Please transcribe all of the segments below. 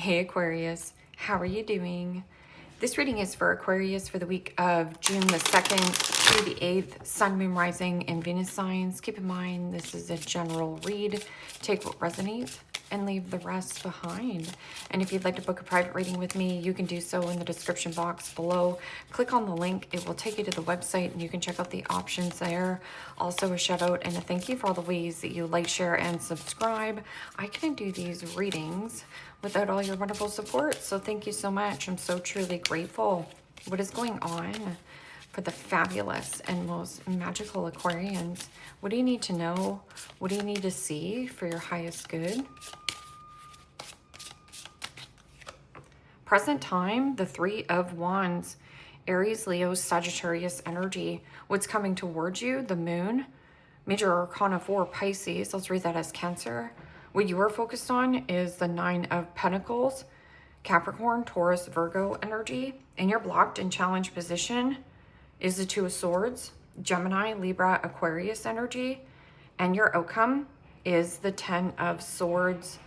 Hey Aquarius, how are you doing? This reading is for Aquarius for the week of June the 2nd to the 8th, Sun, Moon, Rising, and Venus signs. Keep in mind, this is a general read. Take what resonates and leave the rest behind. And if you'd like to book a private reading with me, you can do so in the description box below. Click on the link. It will take you to the website and you can check out the options there. Also a shout out and a thank you for all the ways that you like, share, and subscribe. I couldn't do these readings without all your wonderful support. So thank you so much. I'm so truly grateful. What is going on for the fabulous and most magical Aquarians? What do you need to know? What do you need to see for your highest good? Present time, the Three of Wands, Aries, Leo, Sagittarius energy. What's coming towards you? The Moon, Major Arcana 4, Pisces. Let's read that as Cancer. What you are focused on is the Nine of Pentacles, Capricorn, Taurus, Virgo energy. And your blocked and challenged position is the Two of Swords, Gemini, Libra, Aquarius energy. And your outcome is the Ten of Swords,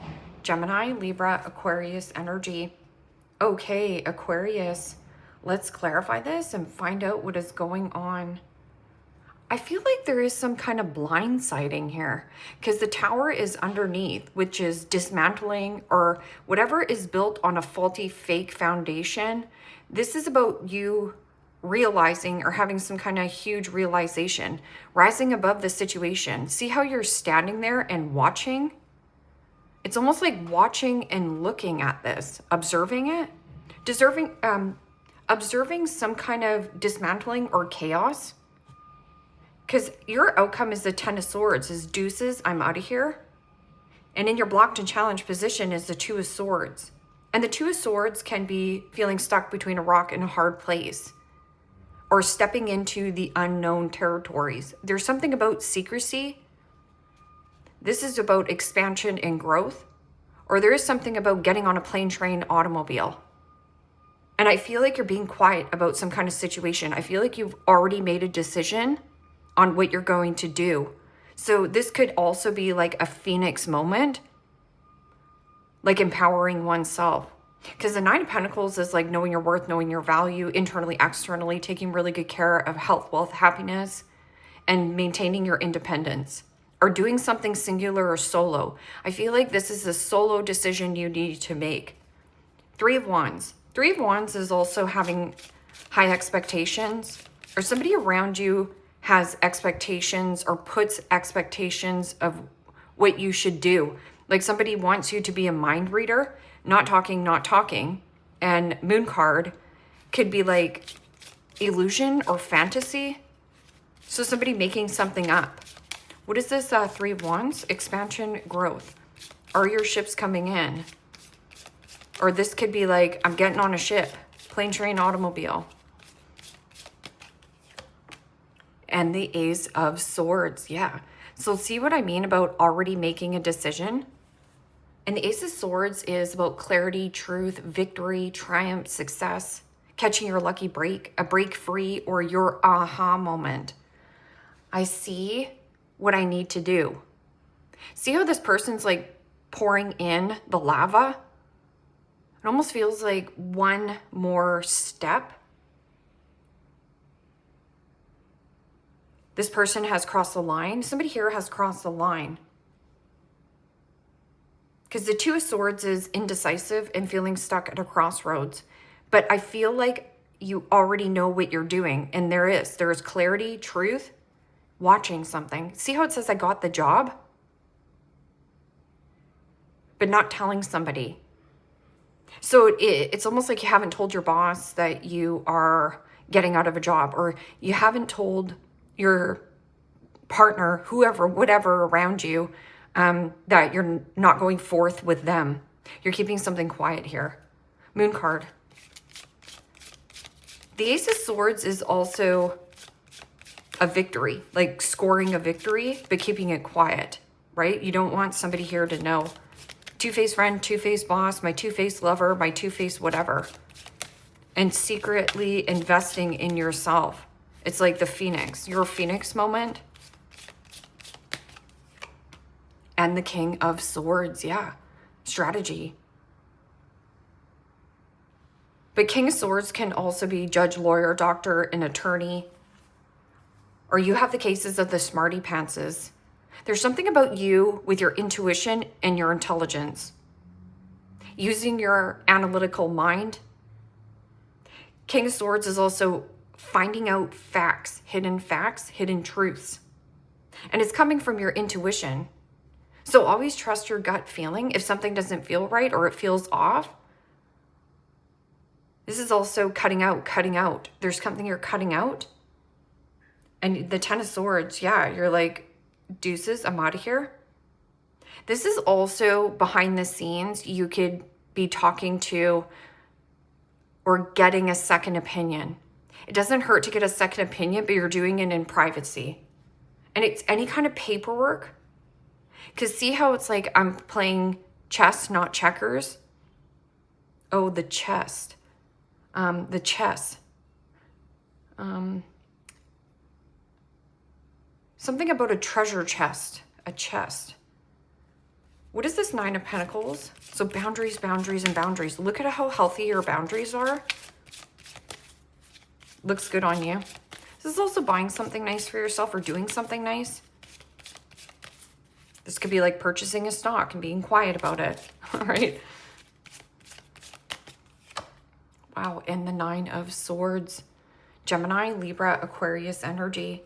Gemini, Libra, Aquarius energy. Okay, Aquarius, let's clarify this and find out what is going on. I feel like there is some kind of blindsiding here because the Tower is underneath, which is dismantling or whatever is built on a faulty, fake foundation. This is about you realizing or having some kind of huge realization, rising above the situation. See how you're standing there and watching? It's almost like watching and looking at this, observing it, observing some kind of dismantling or chaos. Because your outcome is the Ten of Swords, is deuces, I'm out of here. And in your blocked and challenged position is the Two of Swords. And the Two of Swords can be feeling stuck between a rock and a hard place, or stepping into the unknown territories. There's something about secrecy. This is about expansion and growth, or there is something about getting on a plane, train, automobile. And I feel like you're being quiet about some kind of situation. I feel like you've already made a decision on what you're going to do. So this could also be like a phoenix moment, like empowering oneself. Because the Nine of Pentacles is like knowing your worth, knowing your value, internally, externally, taking really good care of health, wealth, happiness, and maintaining your independence. Or doing something singular or solo. I feel like this is a solo decision you need to make. Three of Wands. Three of Wands is also having high expectations, or somebody around you has expectations or puts expectations of what you should do. Like somebody wants you to be a mind reader, not talking. And Moon card could be like illusion or fantasy. So somebody making something up. What is this Three of Wands? Expansion, growth. Are your ships coming in? Or this could be like, I'm getting on a ship, plane, train, automobile. And the Ace of Swords, yeah. So see what I mean about already making a decision? And the Ace of Swords is about clarity, truth, victory, triumph, success, catching your lucky break, a break free, or your aha moment. I see what I need to do. See how this person's like pouring in the lava? It almost feels like one more step. This person has crossed the line. Somebody here has crossed the line. Because the Two of Swords is indecisive and feeling stuck at a crossroads. But I feel like you already know what you're doing. And there is clarity, truth, watching something. See how it says I got the job? But not telling somebody. So it's almost like you haven't told your boss that you are getting out of a job, or you haven't told your partner, whoever, whatever around you, that you're not going forth with them. You're keeping something quiet here. Moon card. The Ace of Swords is also a victory, like scoring a victory, but keeping it quiet, right? You don't want somebody here to know. Two-faced friend, two-faced boss, my two-faced lover, my two-faced whatever. And secretly investing in yourself. It's like the Phoenix, your Phoenix moment. And the King of Swords, yeah. Strategy. But King of Swords can also be judge, lawyer, doctor, an attorney. Or you have the cases of the smarty pantses. There's something about you with your intuition and your intelligence. Using your analytical mind. King of Swords is also finding out facts, hidden truths. And it's coming from your intuition. So always trust your gut feeling. If something doesn't feel right or it feels off, this is also cutting out. There's something you're cutting out. And the Ten of Swords, yeah, you're like, deuces, I'm out of here. This is also behind the scenes. You could be talking to or getting a second opinion. It doesn't hurt to get a second opinion, but you're doing it in privacy. And it's any kind of paperwork. Because see how it's like I'm playing chess, not checkers? Oh, the chest. The chess. Something about a treasure chest. A chest. What is this Nine of Pentacles? So boundaries, boundaries, and boundaries. Look at how healthy your boundaries are. Looks good on you. This is also buying something nice for yourself or doing something nice. This could be like purchasing a stock and being quiet about it. All right. Wow. And the Nine of Swords. Gemini, Libra, Aquarius energy.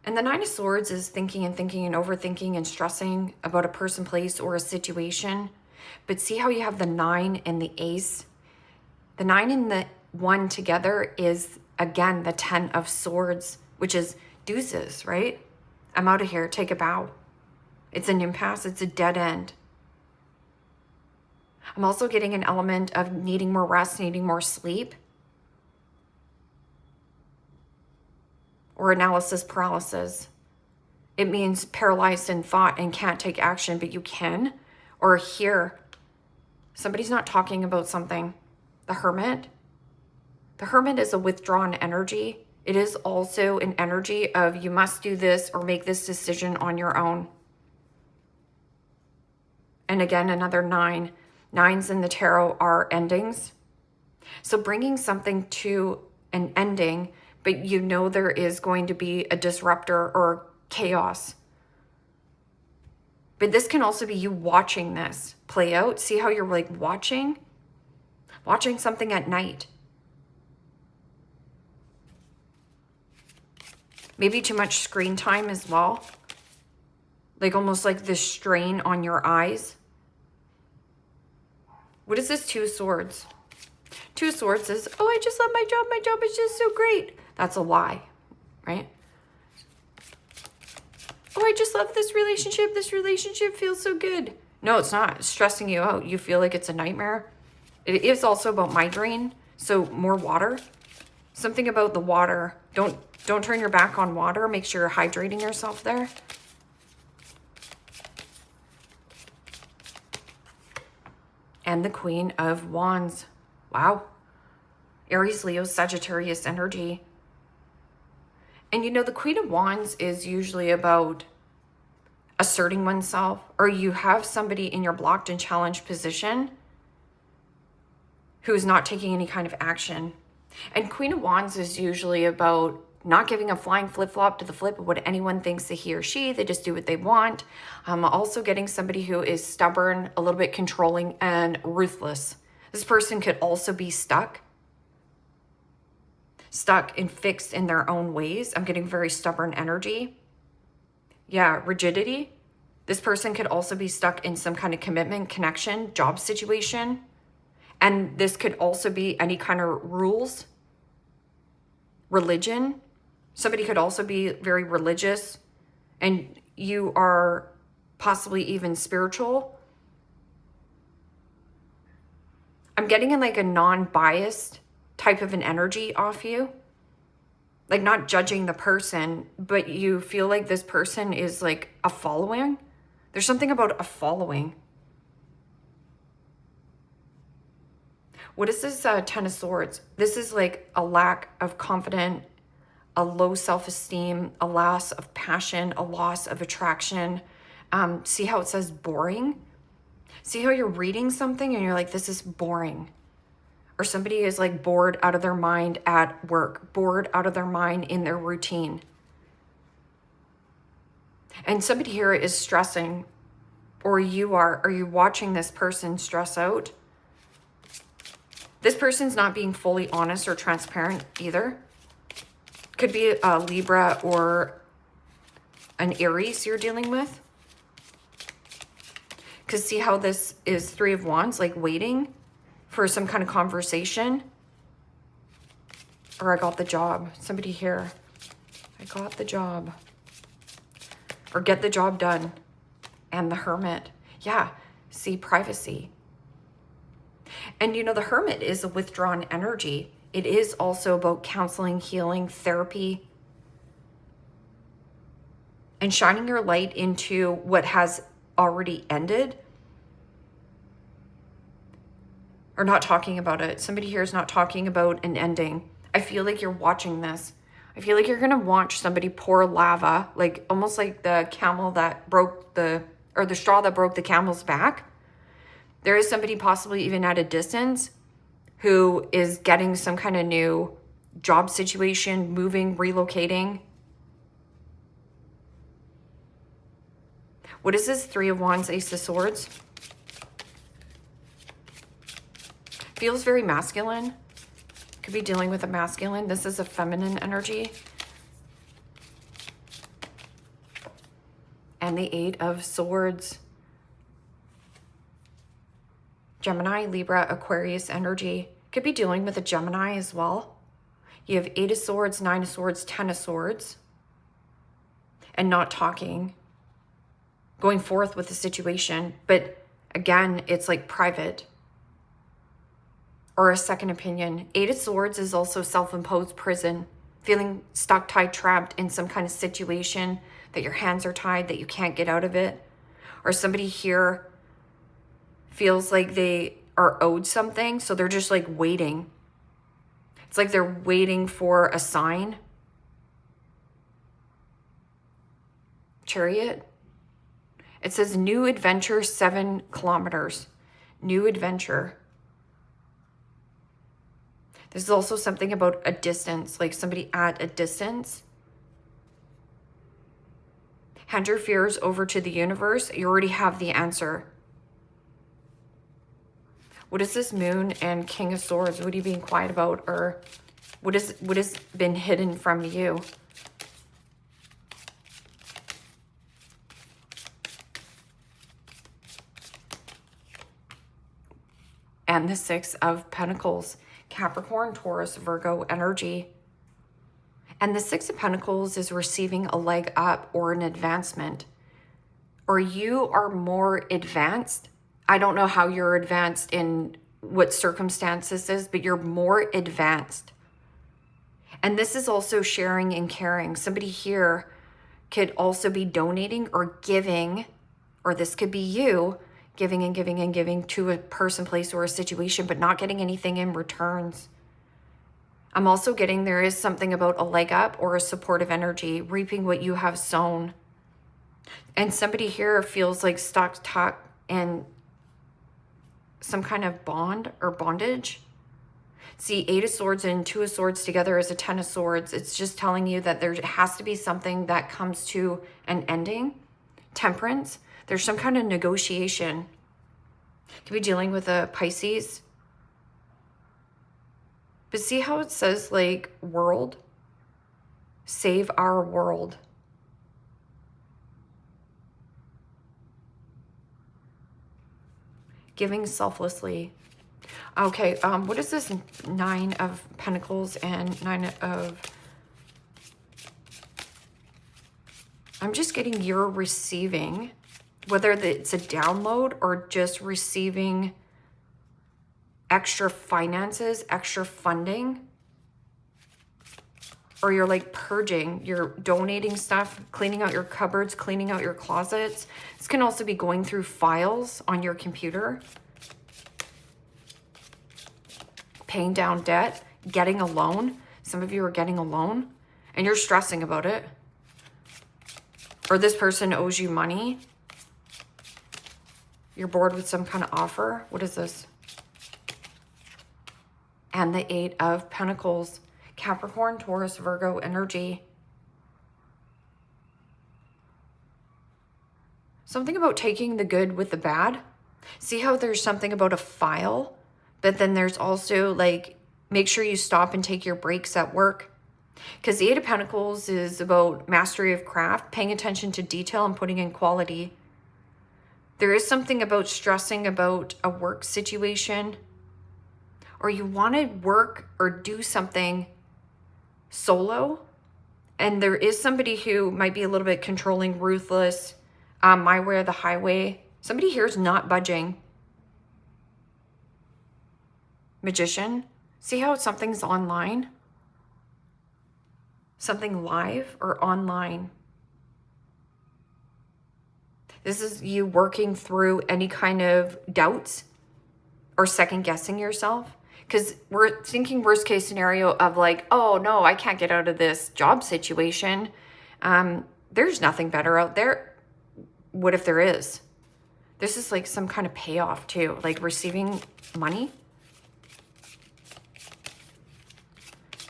And the Nine of Swords is thinking and overthinking and stressing about a person, place, or a situation. But see how you have the 9 and the Ace? The 9 and the 1 together is, again, the 10 of Swords, which is deuces, right? I'm out of here. Take a bow. It's an impasse. It's a dead end. I'm also getting an element of needing more rest, needing more sleep. Or analysis paralysis. It means paralyzed in thought and can't take action, but you can. Or here, somebody's not talking about something. The Hermit. The Hermit is a withdrawn energy. It is also an energy of you must do this or make this decision on your own. And again, another 9. 9s in the tarot are endings. So bringing something to an ending, but you know there is going to be a disruptor or chaos. But this can also be you watching this play out. See how you're like watching something at night. Maybe too much screen time as well. Like almost like this strain on your eyes. What is this Two of Swords? Two of Swords is, oh, I just love my job. My job is just so great. That's a lie, right? Oh, I just love this relationship. This relationship feels so good. No, it's not. It's stressing you out. You feel like it's a nightmare. It is also about migraine. So more water. Something about the water. Don't turn your back on water. Make sure you're hydrating yourself there. And the Queen of Wands. Wow. Aries, Leo, Sagittarius energy. And you know, the Queen of Wands is usually about asserting oneself, or you have somebody in your blocked and challenged position who is not taking any kind of action. And Queen of Wands is usually about not giving a flying flip-flop to the flip of what anyone thinks that he or she, they just do what they want. Also getting somebody who is stubborn, a little bit controlling, and ruthless. This person could also be stuck and fixed in their own ways. I'm getting very stubborn energy. Yeah, rigidity. This person could also be stuck in some kind of commitment, connection, job situation. And this could also be any kind of rules, religion. Somebody could also be very religious and you are possibly even spiritual. I'm getting in like a non-biased type of an energy off you. Like not judging the person, but you feel like this person is like a following. There's something about a following. What is this Ten of Swords? This is like a lack of confidence, a low self-esteem, a loss of passion, a loss of attraction. See how it says boring? See how you're reading something and you're like, this is boring. Or somebody is like bored out of their mind at work, bored out of their mind in their routine. And somebody here is stressing, or you are you watching this person stress out? This person's not being fully honest or transparent either. Could be a Libra or an Aries you're dealing with. Because see how this is 3 of Wands, like waiting for some kind of conversation. Or I got the job. Somebody here. I got the job. Or get the job done. And the Hermit. Yeah. See, privacy. And you know, the Hermit is a withdrawn energy. It is also about counseling, healing, therapy. And shining your light into what has already ended. Or not talking about it. Somebody here is not talking about an ending. I feel like you're watching this. I feel like you're going to watch somebody pour lava, like almost like the camel that broke the straw that broke the camel's back. There is somebody possibly even at a distance who is getting some kind of new job situation, moving, relocating. What is this? 3 of Wands, Ace of Swords. Feels very masculine. Could be dealing with a masculine. This is a feminine energy. And the 8 of Swords. Gemini, Libra, Aquarius energy. Could be dealing with a Gemini as well. You have 8 of Swords, 9 of Swords, 10 of Swords. And not talking. Going forth with the situation. But again, it's like private. Or a second opinion. 8 of Swords is also self-imposed prison. Feeling stuck, tied, trapped in some kind of situation that your hands are tied, that you can't get out of it. Or somebody here feels like they are owed something, so they're just like waiting. It's like they're waiting for a sign. Chariot. It says new adventure, 7 kilometers. New adventure. This is also something about a distance, like somebody at a distance. Hand your fears over to the universe. You already have the answer. What is this Moon and King of Swords? What are you being quiet about? Or what has been hidden from you? And the 6 of Pentacles. Capricorn, Taurus, Virgo energy. And the 6 of Pentacles is receiving a leg up or an advancement. Or you are more advanced. I don't know how you're advanced in what circumstances is, but you're more advanced. And this is also sharing and caring. Somebody here could also be donating or giving, or this could be you, giving and giving and giving to a person, place, or a situation, but not getting anything in returns. I'm also getting there is something about a leg up or a supportive energy, reaping what you have sown. And somebody here feels like stuck in some kind of bond or bondage. See, 8 of Swords and 2 of Swords together is a 10 of Swords. It's just telling you that there has to be something that comes to an ending. Temperance. There's some kind of negotiation. Could be dealing with a Pisces. But see how it says like world? Save our world. Giving selflessly. Okay, what is this 9 of Pentacles and 9 of... I'm just getting you're receiving, whether it's a download or just receiving extra finances, extra funding, or you're like purging, you're donating stuff, cleaning out your cupboards, cleaning out your closets. This can also be going through files on your computer, paying down debt, getting a loan. Some of you are getting a loan and you're stressing about it. Or this person owes you money. You're bored with some kind of offer. What is this? and the Eight of Pentacles. Capricorn, Taurus, Virgo energy. Something about taking the good with the bad. See how there's something about a file, but then there's also like, make sure you stop and take your breaks at work. Because the Eight of Pentacles is about mastery of craft, paying attention to detail and putting in quality. There is something about stressing about a work situation, or you want to work or do something solo. And there is somebody who might be a little bit controlling, ruthless, my way or the highway. Somebody here is not budging. Magician. See how something's online? Something live or online. This is you working through any kind of doubts or second guessing yourself. Because we're thinking worst case scenario of like, oh no, I can't get out of this job situation. There's nothing better out there. What if there is? This is like some kind of payoff too, like receiving money.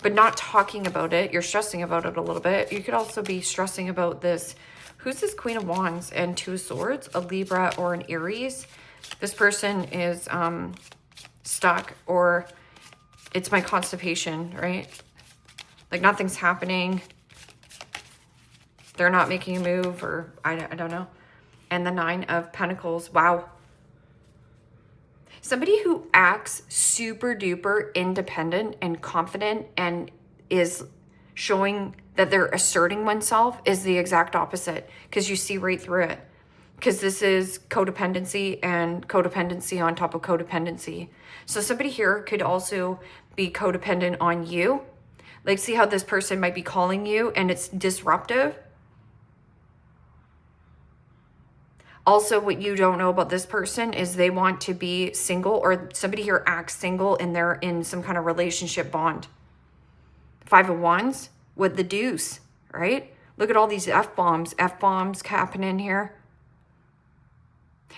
But not talking about it. You're stressing about it a little bit. You could also be stressing about this. Who's this Queen of Wands and Two of Swords? A Libra or an Aries. This person is stuck, or it's my constipation, right? Like nothing's happening. They're not making a move, or I don't know. And the Nine of Pentacles. Wow. Somebody who acts super duper independent and confident and is showing that they're asserting oneself is the exact opposite, because you see right through it. Because this is codependency and codependency on top of codependency. So somebody here could also be codependent on you. Like, see how this person might be calling you and it's disruptive. Also, what you don't know about this person is they want to be single, or somebody here acts single and they're in some kind of relationship bond. Five of Wands with the Deuce, right? Look at all these F-bombs happening here.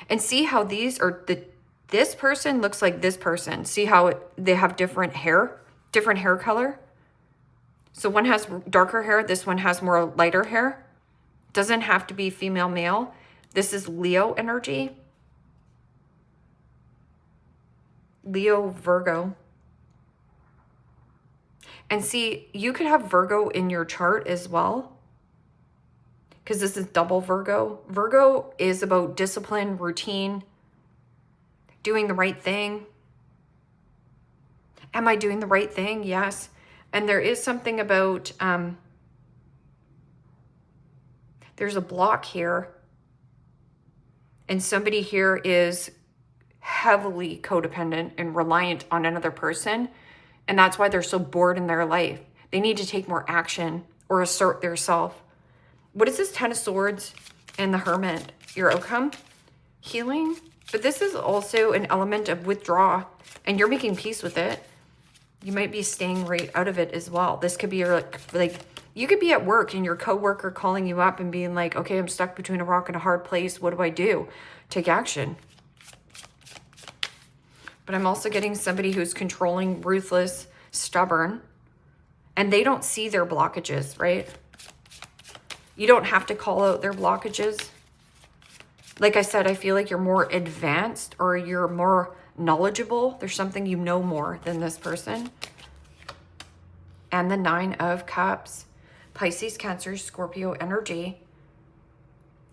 And see how these are, this person looks like this person. See how they have different hair color? So one has darker hair, this one has more lighter hair. Doesn't have to be female, male. This is Leo energy. Leo, Virgo. And see, you could have Virgo in your chart as well, because this is double Virgo. Virgo is about discipline, routine, doing the right thing. Am I doing the right thing? Yes. And there is something about, there's a block here. And somebody here is heavily codependent and reliant on another person. And that's why they're so bored in their life. They need to take more action or assert their self. What is this Ten of Swords and the Hermit? Your outcome? Healing? But this is also an element of withdraw, and you're making peace with it. You might be staying right out of it as well. This could be your, like you could be at work and your coworker calling you up and being like, okay, I'm stuck between a rock and a hard place. What do I do? Take action. But I'm also getting somebody who's controlling, ruthless, stubborn, and they don't see their blockages, right? You don't have to call out their blockages. Like I said, I feel like you're more advanced or you're more knowledgeable. There's something you know more than this person. And the Nine of Cups. Pisces, Cancer, Scorpio energy.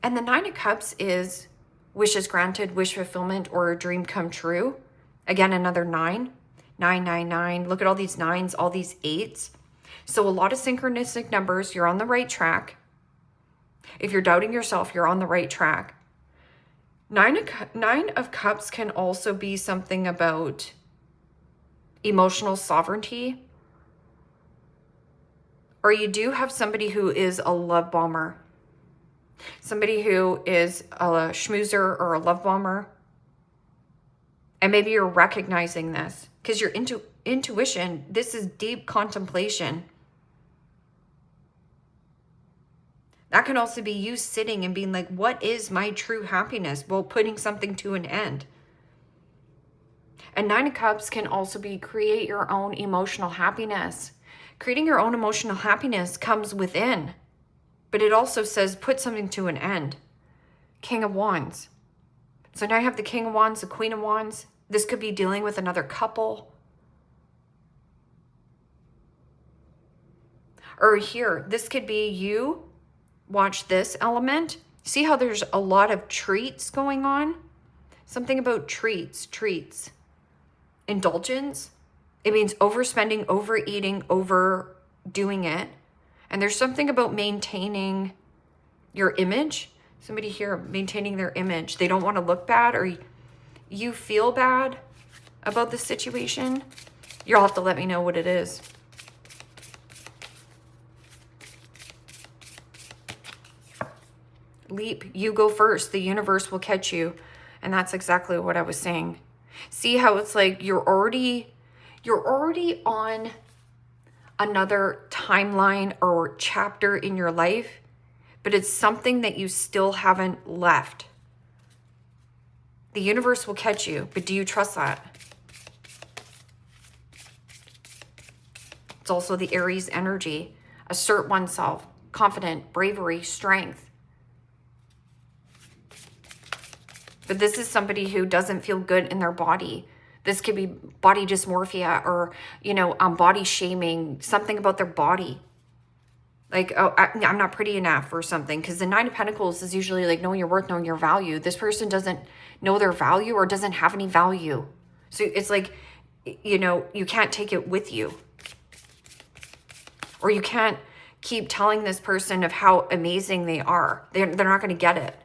And the Nine of Cups is wishes granted, wish fulfillment, or a dream come true. Again, another 9. 999. Look at all these 9s, all these 8s. So a lot of synchronistic numbers. You're on the right track. If you're doubting yourself, you're on the right track. Nine of Cups can also be something about emotional sovereignty. Or you do have somebody who is a love bomber. Somebody who is a schmoozer or a love bomber. And maybe you're recognizing this because your intuition, this is deep contemplation. That can also be you sitting and being like, what is my true happiness? Well, putting something to an end. And Nine of Cups can also be create your own emotional happiness. Creating your own emotional happiness comes within, but it also says put something to an end. King of Wands. So now I have the King of Wands, the Queen of Wands. This could be dealing with another couple. Or here, this could be you. Watch this element. See how there's a lot of treats going on? Something about treats. Indulgence. It means overspending, overeating, overdoing it. And there's something about maintaining your image. Somebody here maintaining their image. They don't want to look bad, or you feel bad about the situation. You'll have to let me know what it is. Leap, you go first. The universe will catch you. And that's exactly what I was saying. See how it's like you're already on another timeline or chapter in your life, but it's something that you still haven't left. The universe will catch you, but do you trust that? It's also the Aries energy. Assert oneself, confident, bravery, strength. But this is somebody who doesn't feel good in their body. This could be body dysmorphia or, body shaming, something about their body. Like, oh, I'm not pretty enough or something. Because the Nine of Pentacles is usually like knowing your worth, knowing your value. This person doesn't know their value or doesn't have any value. So it's like, you can't take it with you. Or you can't keep telling this person of how amazing they are. They're not going to get it.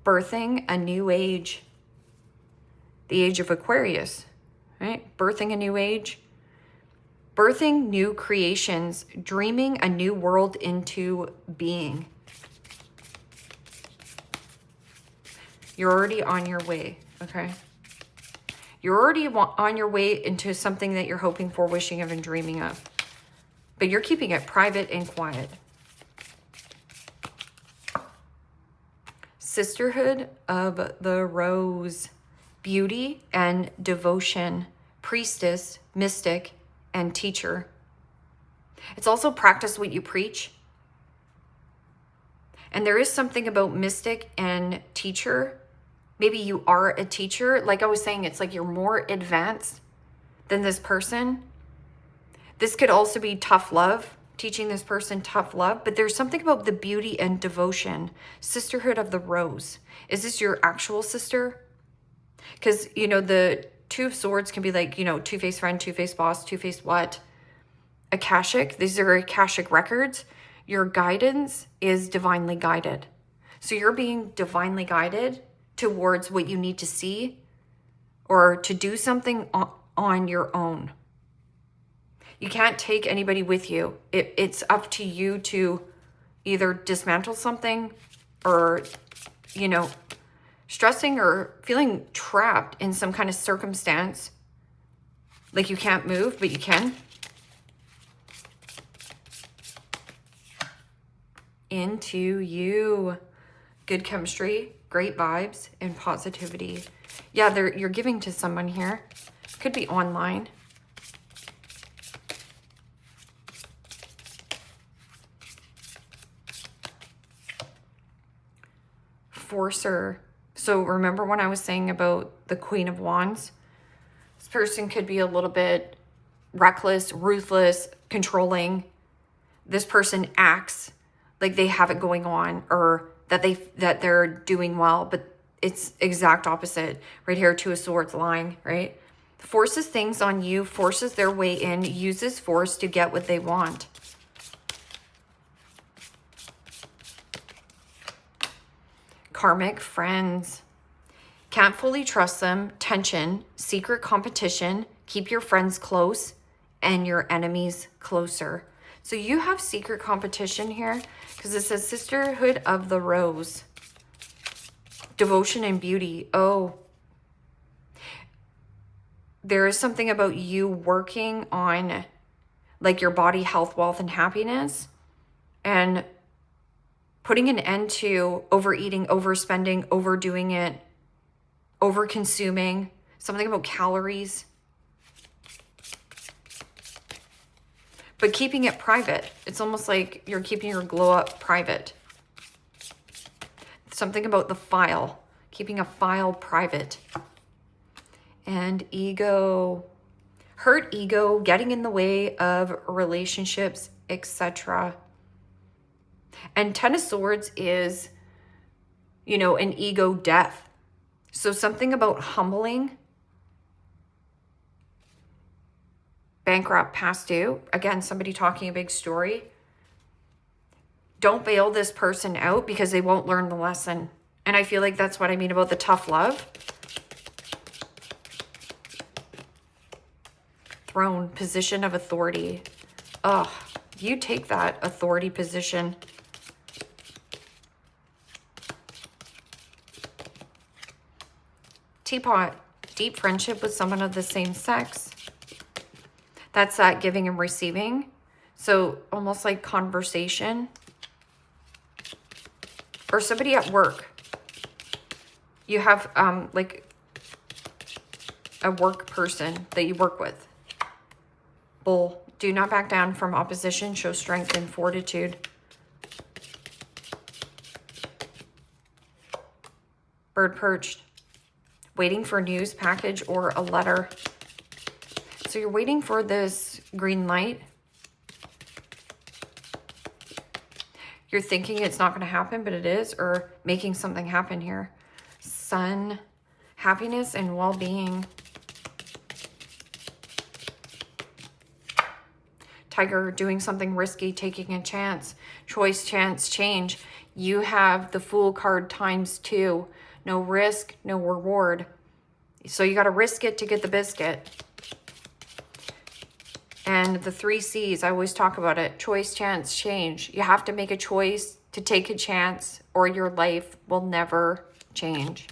Birthing a new age. The age of Aquarius, right? Birthing a new age. Birthing new creations. Dreaming a new world into being. You're already on your way, okay? You're already on your way into something that you're hoping for, wishing of, and dreaming of. But you're keeping it private and quiet. Sisterhood of the Rose. Beauty and devotion. Priestess, mystic, and teacher. It's also practice what you preach. And there is something about mystic and teacher. Maybe you are a teacher. Like I was saying, it's like you're more advanced than this person. This could also be tough love. Teaching this person tough love, but there's something about the beauty and devotion. Sisterhood of the Rose. Is this your actual sister? Because, the Two of Swords can be like, two-faced friend, two-faced boss, two-faced what? Akashic. These are Akashic records. Your guidance is divinely guided. So you're being divinely guided towards what you need to see or to do something on your own. You can't take anybody with you. It's up to you to either dismantle something or, stressing or feeling trapped in some kind of circumstance. Like you can't move, but you can. Into you. Good chemistry, great vibes, and positivity. Yeah, you're giving to someone here. Could be online. Forcer. So remember when I was saying about the Queen of Wands? This person could be a little bit reckless, ruthless, controlling. This person acts like they have it going on or that they're doing well, but it's exact opposite. Right here, Two of Swords line, right? Forces things on you, forces their way in, uses force to get what they want. Karmic friends. Can't fully trust them. Tension. Secret competition. Keep your friends close and your enemies closer. So you have secret competition here because it says Sisterhood of the Rose. Devotion and beauty. Oh. There is something about you working on like your body, health, wealth, and happiness. And putting an end to overeating, overspending, overdoing it, over-consuming, something about calories. But keeping it private. It's almost like you're keeping your glow up private. Something about the file. Keeping a file private. And ego. Hurt ego, getting in the way of relationships, etc. And Ten of Swords is, you know, an ego death. So something about humbling. Bankrupt, past due. Again, somebody talking a big story. Don't bail this person out because they won't learn the lesson. And I feel like that's what I mean about the tough love. Throne, position of authority. Ugh, you take that authority position. Teapot, deep friendship with someone of the same sex. That's that giving and receiving. So almost like conversation. Or somebody at work. You have like a work person that you work with. Bull, do not back down from opposition. Show strength and fortitude. Bird perched. Waiting for news package or a letter. So you're waiting for this green light. You're thinking it's not going to happen, but it is, or making something happen here. Sun, happiness and well-being. Tiger, doing something risky, taking a chance. Choice, chance, change. You have the Fool card ×2. No risk, no reward. So you got to risk it to get the biscuit. And the 3 C's, I always talk about it. Choice, chance, change. You have to make a choice to take a chance or your life will never change.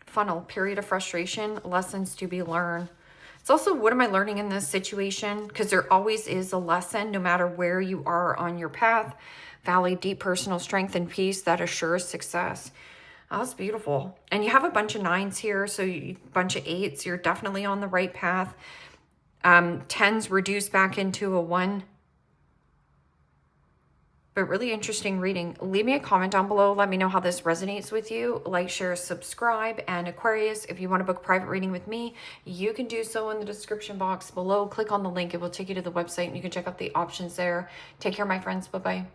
Funnel, period of frustration, lessons to be learned. It's also, what am I learning in this situation? Because there always is a lesson, no matter where you are on your path. Valley, deep personal strength and peace that assures success. Oh, that's beautiful. And you have a bunch of 9s here, so a bunch of 8s. You're definitely on the right path. 10s reduced back into a 1. But really interesting reading. Leave me a comment down below. Let me know how this resonates with you. Like, share, subscribe. And Aquarius, if you want to book a private reading with me, you can do so in the description box below. Click on the link. It will take you to the website and you can check out the options there. Take care, my friends. Bye-bye.